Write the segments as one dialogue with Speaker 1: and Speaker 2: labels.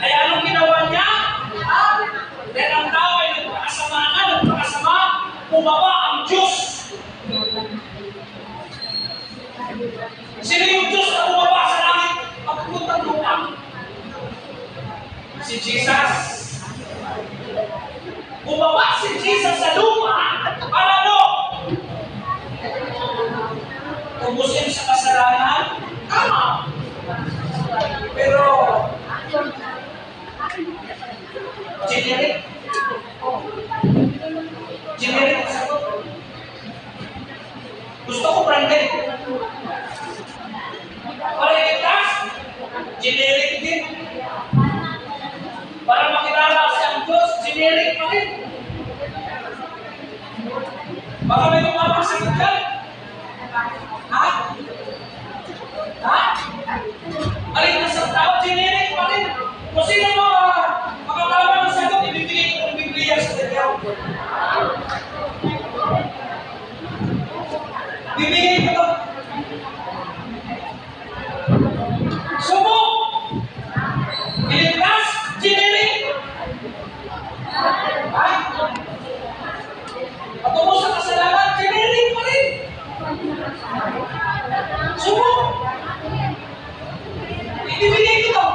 Speaker 1: Kaya anong ginawa niya? Dahil ang tao ay nagpakasama, bumaba ang Diyos. Sino yung Diyos na bumaba sa langit? Pagpuntang lupa. Si Jesus. Bumaba si Jesus sa lupa. Para ano? Tubusin sa kasalanan? Tama. Pero, generic ang sagot. Gusto ko branded. Para iligtas, generic din. Para makilala siya ang Diyos, generic pa rin. Baka may kumapasagot ka? Ha? Maligtas ang tao, generic pa rin. Kung sino mo makakawa ng sagot, ibibigay ko ng Biblia sa kanya. Bibigay ko ito. Sumo! Iligtas, generic. Ha? Patungo sa kasalanan, generic pa rin. Sumo! Ibibigay ko ito.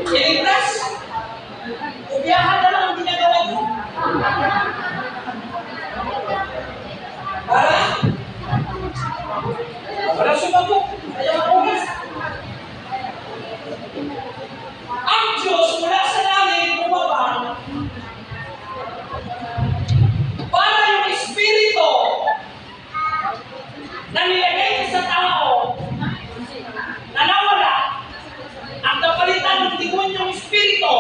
Speaker 1: Iligtas. Ubiyahan na lang ang ginagawa ko. Para sumagot. Kaya makugas. Ang Diyos mula sa langit bumaba para yung Espiritu na nilagay sa tao na nawala ang kapalitan ng demonyong Espiritu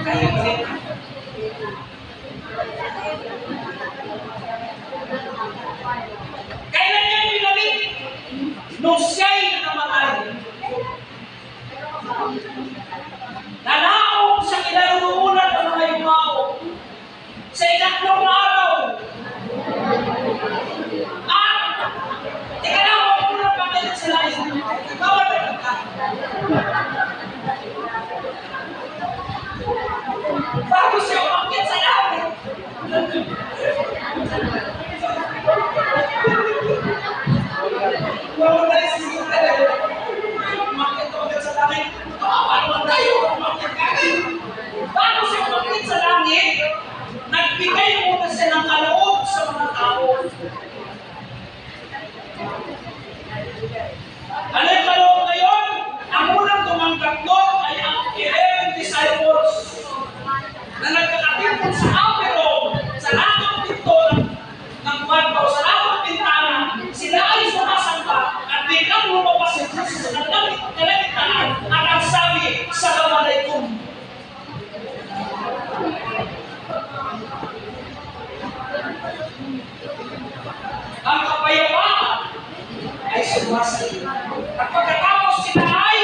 Speaker 1: kaya balik. Kailan niya binalik? Nung siya'y namatay. Nanaog sa kinarumunan ng mga yumao sa ikatlong araw. Teka lang, huwag mo na pagkalit sa langit. Ikaw ang nagkaka. Bago siya umakit sa langit. Huwag tayo sisigil. Umakit umakit sa langit. Paano tayo umakit kagad? Bago siya umakit sa langit, nagbigay muna siya ng kaloob sa mga tao. Ano yung kaloob ngayon? Ang unang tumanggap doon ay ang 11 disciples na nagkakatipon sa Aperon, sa lakang pinto ng barko, sa lakang pintana. Sila ay sumasamba at biglang lumabas si Jesus sa kalangitan at ang sabi, Assalamualaikum. Ang kapayapaan ay sumasali. At pagkatapos sila ay